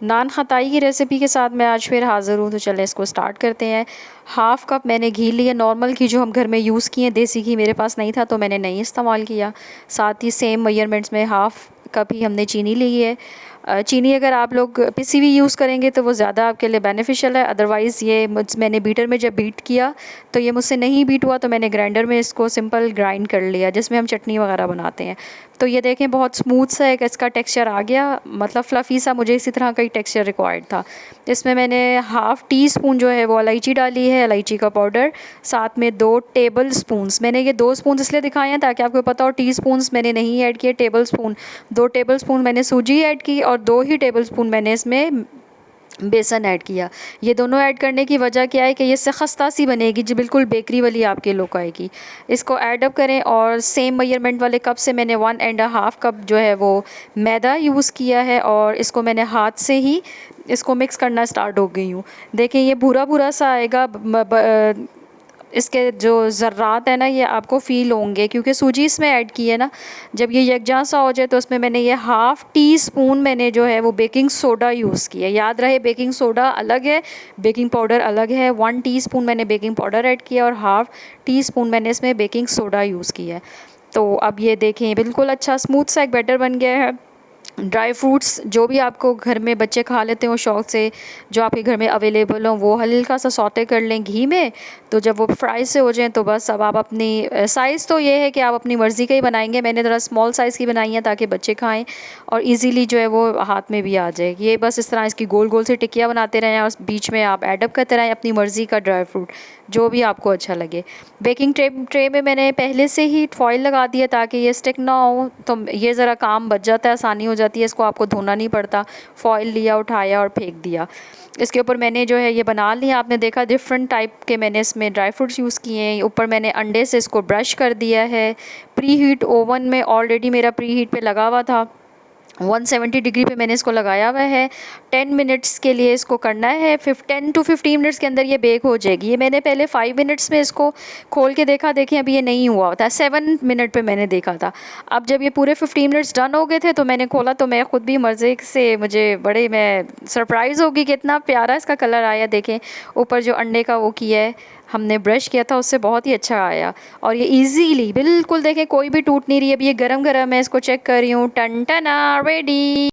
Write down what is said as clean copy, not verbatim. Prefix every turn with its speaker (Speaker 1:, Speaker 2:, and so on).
Speaker 1: नान खताई की रेसिपी के साथ मैं आज फिर हाज़िर हूँ। तो चलें इसको स्टार्ट करते हैं। हाफ़ कप मैंने घी लिया, नॉर्मल घी जो हम घर में यूज़ किए, देसी घी मेरे पास नहीं था तो मैंने नहीं इस्तेमाल किया। साथ ही सेम मेजरमेंट्स में हाफ़ कप ही हमने चीनी ली है। चीनी अगर आप लोग पिसी हुई यूज़ करेंगे तो वो ज़्यादा आपके लिए बेनिफिशियल है। अदरवाइज़ ये मैंने बीटर में जब बीट किया तो ये मुझसे नहीं बीट हुआ, तो मैंने ग्राइंडर में इसको सिंपल ग्राइंड कर लिया, जिसमें हम चटनी वगैरह बनाते हैं। तो ये देखें बहुत स्मूथ सा एक इसका टेक्सचर आ गया, मतलब फ्लफ़ी सा, मुझे इसी तरह का ही टेक्सचर रिक्वायर्ड था। इसमें मैंने हाफ़ टी स्पून जो है वो इलायची डाली है, इलायची का पाउडर। साथ में 2 टेबल स्पून्स, मैंने ये 2 स्पून इसलिए दिखाए हैं ताकि आपको पता हो, टी स्पून्स मैंने नहीं ऐड किए, टेबल स्पून 2 टेबल स्पून मैंने सूजी ऐड की और 2 ही टेबल स्पून मैंने इसमें बेसन ऐड किया। ये दोनों ऐड करने की वजह क्या है कि ये इससे खस्ता सी बनेगी जी, बिल्कुल बेकरी वाली आपके लुक आएगी। इसको ऐड अप करें और सेम मेजरमेंट वाले कप से मैंने 1.5 कप जो है वो मैदा यूज़ किया है और इसको मैंने हाथ से ही इसको मिक्स करना स्टार्ट हो गई हूँ। देखें ये भूरा भूरा सा आएगा, इसके जो ज़र्रात है ना ये आपको फ़ील होंगे क्योंकि सूजी इसमें ऐड की है ना। जब ये यकजां सा हो जाए तो उसमें मैंने ये हाफ़ टी स्पून मैंने जो है वो बेकिंग सोडा यूज़ किया। याद रहे बेकिंग सोडा अलग है, बेकिंग पाउडर अलग है। 1 टीस्पून मैंने बेकिंग पाउडर ऐड किया और हाफ़ टी स्पून मैंने इसमें बेकिंग सोडा यूज़ किया है। तो अब ये देखें बिल्कुल अच्छा स्मूथ सा एक बैटर बन गया है। ड्राई फ्रूट्स जो भी आपको घर में बच्चे खा लेते हो शौक़ से, जो आपके घर में अवेलेबल हो, वो हल्का सा सौते कर लें घी में। तो जब वो फ्राई से हो जाएं तो बस अब आप अपनी साइज़ तो ये है कि आप अपनी मर्ज़ी का ही बनाएंगे। मैंने ज़रा स्मॉल साइज़ की बनाई है ताकि बच्चे खाएं और इजीली जो है वो हाथ में भी आ जाए। ये बस इस तरह इसकी गोल गोल से टिक्कियाँ बनाते रहें और बीच में आप एड अप करते रहें अपनी मर्ज़ी का ड्राई फ्रूट जो भी आपको अच्छा लगे। बेकिंग ट्रे में मैंने पहले से ही फॉइल लगा दिया ताकि ये स्टिक ना हो, तो ये ज़रा काम बच जाता है, आसानी हो जाती है, इसको आपको धोना नहीं पड़ता। फॉइल लिया, उठाया और फेंक दिया। इसके ऊपर मैंने जो है ये बना लिया, आपने देखा डिफरेंट टाइप के मैंने इसमें ड्राई फ्रूट्स यूज़ किए हैं। ऊपर मैंने अंडे से इसको ब्रश कर दिया है। प्री हीट ओवन में ऑलरेडी मेरा प्री हीट पे लगा हुआ था, 170 डिग्री पे मैंने इसको लगाया हुआ है। 10 मिनट्स के लिए इसको करना है, 10 to 15 मिनट्स के अंदर ये बेक हो जाएगी। ये मैंने पहले 5 मिनट्स में इसको खोल के देखा, देखें अभी ये नहीं हुआ होता, 7 मिनट पे मैंने देखा था। अब जब ये पूरे 15 मिनट्स डन हो गए थे तो मैंने खोला तो मैं ख़ुद भी मज़े से, मैं सरप्राइज़ होगी कि इतना प्यारा इसका कलर आया। देखें ऊपर जो अंडे का वो किया है, हमने ब्रश किया था उससे बहुत ही अच्छा आया और ये इजीली बिल्कुल देखें कोई भी टूट नहीं रही है। अभी ये गरम गरम है, इसको चेक कर रही हूँ, टन टना रेडी।